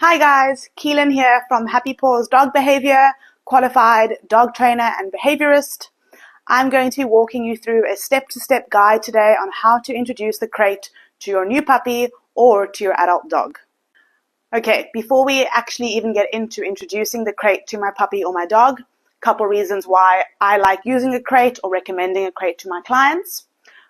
Hi guys, Keelan here from Happy Paws Dog Behavior, qualified dog trainer and behaviorist. I'm going to be walking you through a step-to-step guide today on how to introduce the crate to your new puppy or to your adult dog. Okay, before we actually even get into introducing the crate to my puppy or my dog, a couple reasons why I like using a crate or recommending a crate to my clients.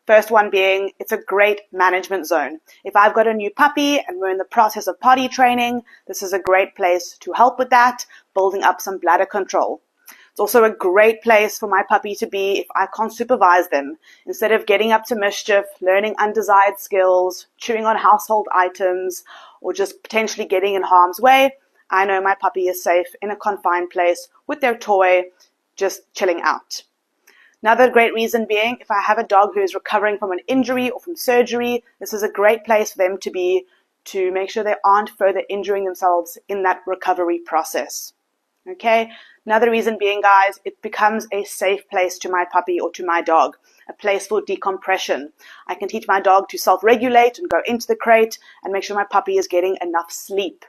First one being, it's a great management zone. If I've got a new puppy and we're in the process of potty training, this is a great place to help with that, building up some bladder control. It's also a great place for my puppy to be if I can't supervise them. Instead of getting up to mischief, learning undesired skills, chewing on household items, or just potentially getting in harm's way, I know my puppy is safe in a confined place with their toy, just chilling out. Another great reason being, if I have a dog who is recovering from an injury or from surgery, this is a great place for them to be to make sure they aren't further injuring themselves in that recovery process. Okay? Another reason being, guys, it becomes a safe place to my puppy or to my dog, a place for decompression. I can teach my dog to self-regulate and go into the crate and make sure my puppy is getting enough sleep.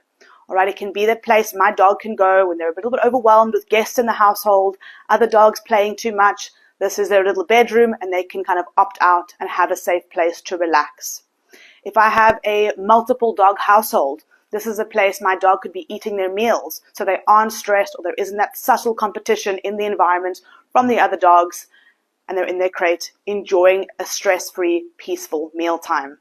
All right, it can be the place my dog can go when they're a little bit overwhelmed with guests in the household, other dogs playing too much. This is their little bedroom and they can kind of opt out and have a safe place to relax. If I have a multiple dog household, this is a place my dog could be eating their meals so they aren't stressed or there isn't that subtle competition in the environment from the other dogs and they're in their crate enjoying a stress-free, peaceful mealtime.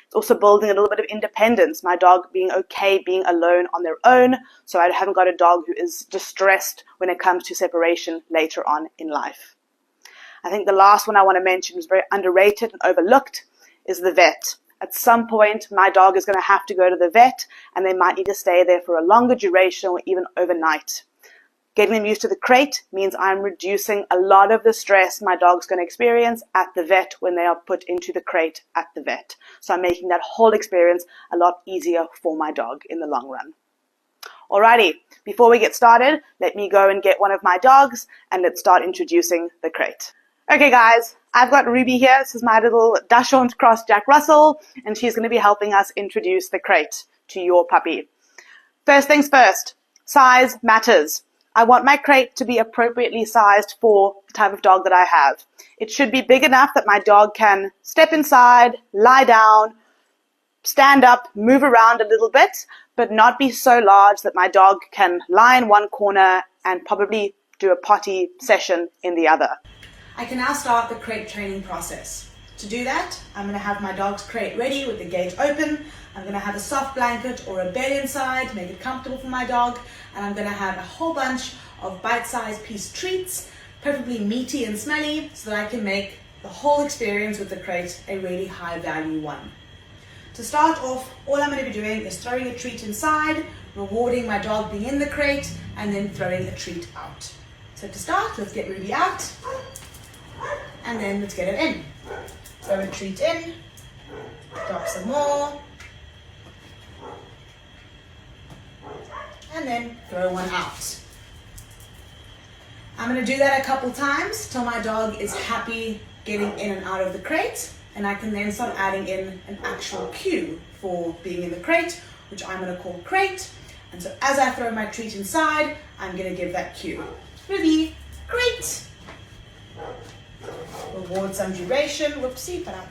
It's also building a little bit of independence, my dog being okay being alone on their own, so I haven't got a dog who is distressed when it comes to separation later on in life. I think the last one I want to mention is very underrated and overlooked is the vet. At some point, my dog is going to have to go to the vet and they might need to stay there for a longer duration or even overnight. Getting them used to the crate means I'm reducing a lot of the stress my dog's going to experience at the vet when they are put into the crate at the vet. So I'm making that whole experience a lot easier for my dog in the long run. Alrighty, before we get started, let me go and get one of my dogs and let's start introducing the crate. Okay guys, I've got Ruby here. This is my little Dachshund cross Jack Russell, and she's going to be helping us introduce the crate to your puppy. First things first, size matters. I want my crate to be appropriately sized for the type of dog that I have. It should be big enough that my dog can step inside, lie down, stand up, move around a little bit, but not be so large that my dog can lie in one corner and probably do a potty session in the other. I can now start the crate training process. To do that, I'm going to have my dog's crate ready with the gate open. I'm going to have a soft blanket or a bed inside to make it comfortable for my dog. And I'm going to have a whole bunch of bite-sized piece treats, preferably meaty and smelly, so that I can make the whole experience with the crate a really high-value one. To start off, all I'm going to be doing is throwing a treat inside, rewarding my dog being in the crate, and then throwing a treat out. So to start, let's get Ruby out. And then let's get it in. Throw a treat in, drop some more, and then throw one out. I'm going to do that a couple times till my dog is happy getting in and out of the crate, and I can then start adding in an actual cue for being in the crate, which I'm going to call crate. And so as I throw my treat inside, I'm going to give that cue. Ruby, crate! Reward some duration. Whoopsie, put out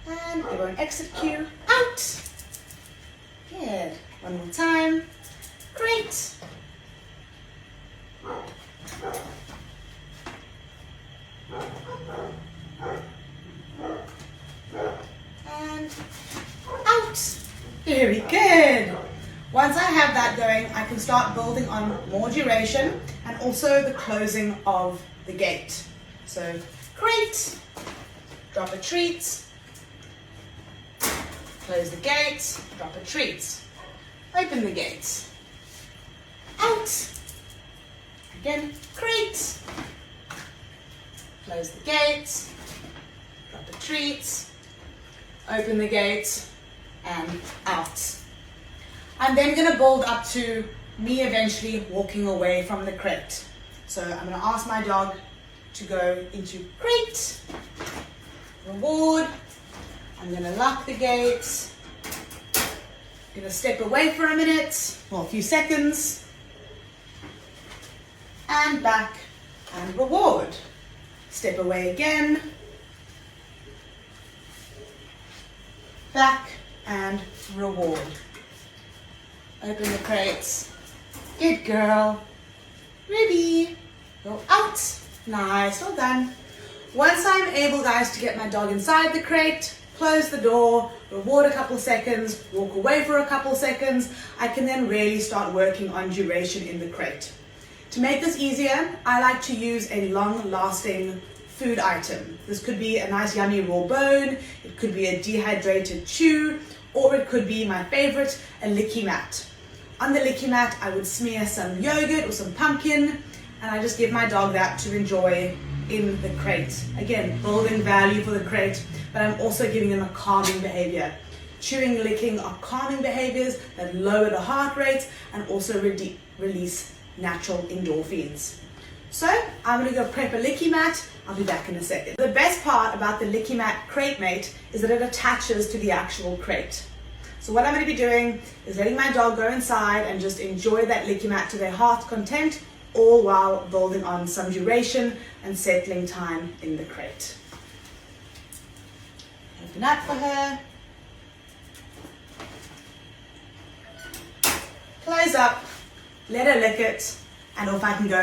the and give her an exit cue. Out. Good. One more time. Great. And out. Very good. Once I have that going, I can start building on more duration and also the closing of the gate. So, crate, drop a treat, close the gate, drop a treat, open the gate, out, again, crate, close the gate, drop a treat, open the gate, and out. I'm then going to build up to me eventually walking away from the crate. So I'm going to ask my dog to go into crate, reward, I'm going to lock the gate. I'm going to step away for a minute, or a few seconds, and back and reward. Step away again, back and reward. Open the crates. Good girl. Ruby. Go out. Nice, well done. Once I'm able, guys, to get my dog inside the crate, close the door, reward a couple seconds, walk away for a couple seconds, I can then really start working on duration in the crate. To make this easier, I like to use a long-lasting food item. This could be a nice yummy raw bone, it could be a dehydrated chew, or it could be my favorite, a Lickimat. On the Lickimat, I would smear some yogurt or some pumpkin, and I just give my dog that to enjoy in the crate. Again, building value for the crate, but I'm also giving them a calming behavior. Chewing, licking are calming behaviors that lower the heart rate and also release natural endorphins. So I'm going to go prep a Lickimat. I'll be back in a second. The best part about the Lickimat CrateMate is that it attaches to the actual crate. So what I'm going to be doing is letting my dog go inside and just enjoy that Lickimat to their heart's content, all while building on some duration and settling time in the crate. Open up for her. Close up, let her lick it, and off I can go